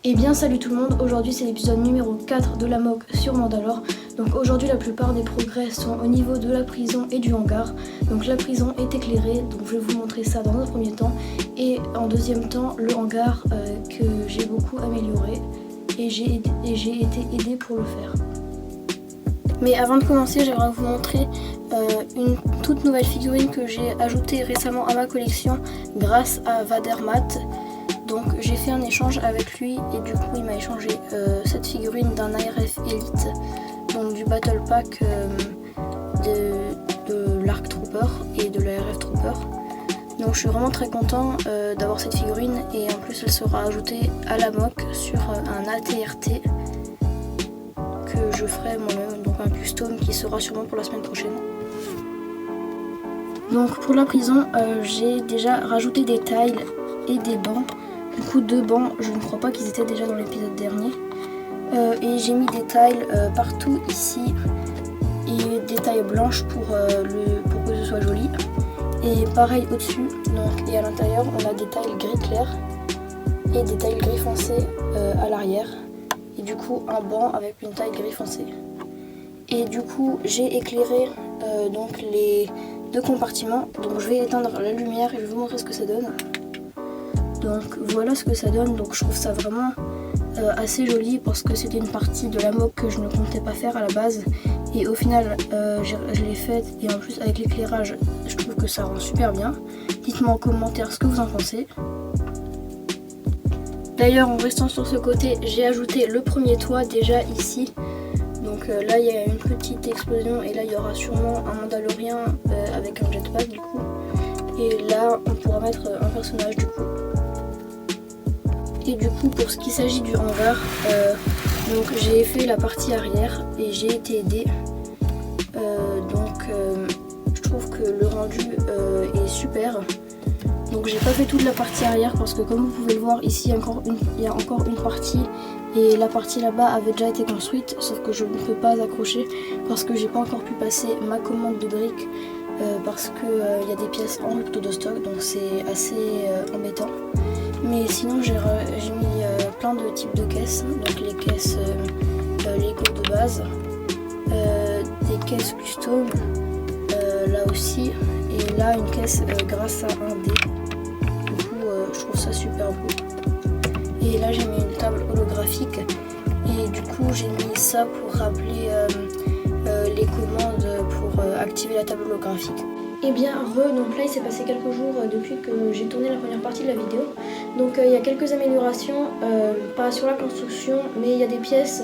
Et bien salut tout le monde, aujourd'hui c'est l'épisode numéro 4 de la MOOC sur Mandalore. Donc aujourd'hui la plupart des progrès sont au niveau de la prison et du hangar. Donc la prison est éclairée, donc je vais vous montrer ça dans un premier temps. Et en deuxième temps le hangar que j'ai beaucoup amélioré et j'ai été aidée pour le faire. Mais avant de commencer, j'aimerais vous montrer une toute nouvelle figurine que j'ai ajoutée récemment à ma collection grâce à Vadermat. Donc j'ai fait un échange avec lui et du coup il m'a échangé cette figurine d'un ARF Elite, donc du Battle Pack de l'Arc Trooper et de l'ARF Trooper. Donc je suis vraiment très content d'avoir cette figurine et en plus elle sera ajoutée à la MOOC sur un ATRT que je ferai moi-même, donc un custom qui sera sûrement pour la semaine prochaine. Donc pour la prison, j'ai déjà rajouté des tiles et des bancs. Du coup 2 bancs, je ne crois pas qu'ils étaient déjà dans l'épisode dernier. Et j'ai mis des tiles partout ici et des tiles blanches pour que ce soit joli. Et pareil au-dessus, donc, et à l'intérieur on a des tiles gris clair et des tiles gris foncé à l'arrière. Et du coup un banc avec une taille gris foncé. Et du coup j'ai éclairé donc les 2 compartiments. Donc je vais éteindre la lumière et je vais vous montrer ce que ça donne. Donc voilà ce que ça donne. Donc je trouve ça vraiment assez joli parce que c'était une partie de la MOOC que je ne comptais pas faire à la base. Et au final je l'ai faite et en plus avec l'éclairage je trouve que ça rend super bien. Dites-moi en commentaire ce que vous en pensez. D'ailleurs en restant sur ce côté, j'ai ajouté le premier toit déjà ici. Donc là il y a une petite explosion et là il y aura sûrement un Mandalorien avec un jetpack du coup. Et là on pourra mettre un personnage du coup. Et du coup pour ce qui s'agit du hangar, donc j'ai fait la partie arrière et j'ai été aidée. Je trouve que le rendu est super. Donc j'ai pas fait toute la partie arrière parce que comme vous pouvez le voir ici il y a encore une partie et la partie là-bas avait déjà été construite, sauf que je ne peux pas accrocher parce que j'ai pas encore pu passer ma commande de briques parce qu'il y a des pièces en rupture de stock, donc c'est assez embêtant. Mais sinon j'ai mis plein de types de caisses, donc les caisses Lego de base, des caisses custom là aussi, et là une caisse grâce à un dé. Du coup je trouve ça super beau. Et là j'ai mis une table holographique et du coup j'ai mis ça pour rappeler les commandes pour activer la table holographique. Et bien donc là il s'est passé quelques jours depuis que j'ai tourné la première partie de la vidéo. Donc il y a quelques améliorations, pas sur la construction, mais il y a des pièces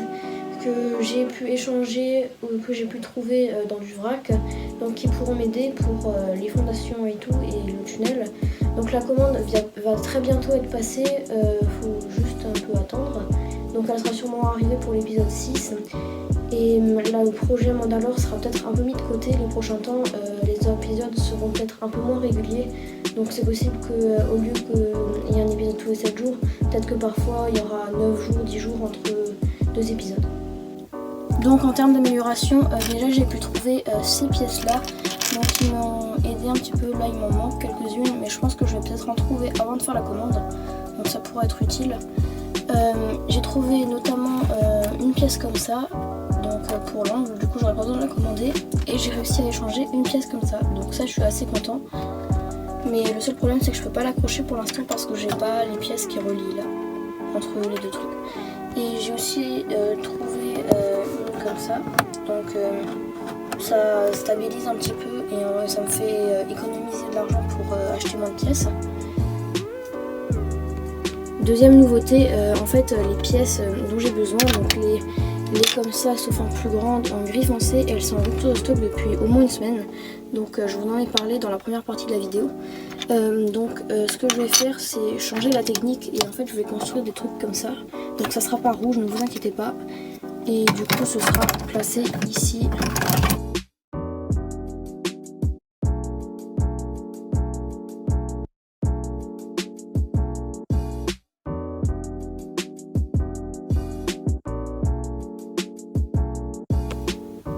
que j'ai pu échanger ou que j'ai pu trouver dans du vrac, donc qui pourront m'aider pour les fondations et tout et le tunnel. Donc la commande va très bientôt être passée, faut juste un peu attendre. Donc elle sera sûrement arrivée pour l'épisode 6. Et là le projet Mandalore sera peut-être un peu mis de côté les prochains temps, les épisodes seront peut-être un peu moins réguliers. Donc c'est possible qu'au lieu qu'il y ait un épisode tous les 7 jours, peut-être que parfois il y aura 9 jours, 10 jours entre 2 épisodes. Donc en termes d'amélioration, déjà j'ai pu trouver ces pièces là, donc qui m'ont aidé un petit peu. Là il m'en manque quelques-unes, mais je pense que je vais peut-être en trouver avant de faire la commande, donc ça pourrait être utile. J'ai trouvé notamment une pièce comme ça, donc pour l'angle, du coup j'aurais pas besoin de la commander, et j'ai réussi à échanger une pièce comme ça, donc ça je suis assez content. Mais le seul problème c'est que je peux pas l'accrocher pour l'instant parce que j'ai pas les pièces qui relient là, entre les 2 trucs. Et j'ai aussi trouvé une comme ça, donc ça stabilise un petit peu et ça me fait économiser de l'argent pour acheter moins de pièces. Deuxième nouveauté, en fait les pièces dont j'ai besoin, donc les comme ça sauf en plus grande en gris foncé, elles sont en rupture de stock depuis au moins une semaine. Donc je vous en ai parlé dans la première partie de la vidéo. Ce que je vais faire c'est changer la technique et en fait je vais construire des trucs comme ça. Donc ça sera pas rouge, ne vous inquiétez pas. Et du coup ce sera placé ici.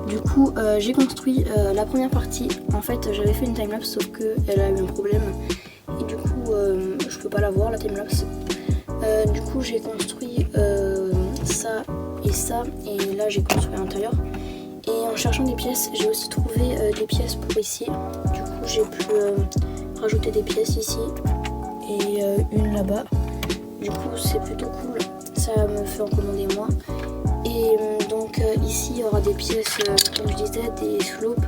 Du coup j'ai construit la première partie. En fait j'avais fait une timelapse sauf qu'elle a eu un problème et du coup je peux pas la voir la timelapse. Du coup j'ai construit ça et ça, et là j'ai construit à l'intérieur. Et en cherchant des pièces, j'ai aussi trouvé des pièces pour ici. Du coup j'ai pu rajouter des pièces ici et une là-bas. Du coup c'est plutôt cool, ça me fait en commander moins. Et donc ici il y aura des pièces, comme je disais, des slopes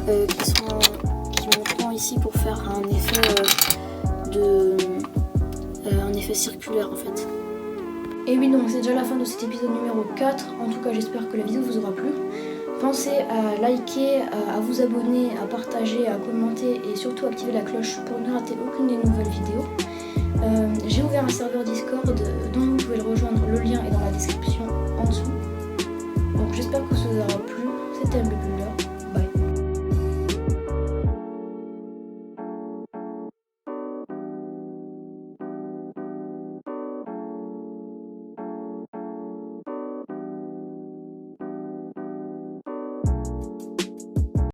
qui monteront ici pour faire un effet circulaire en fait. Et oui, donc c'est déjà la fin de cet épisode numéro 4. En tout cas j'espère que la vidéo vous aura plu. Pensez à liker, à vous abonner, à partager, à commenter et surtout activer la cloche pour ne rater aucune des nouvelles vidéos. J'ai ouvert un serveur Discord, donc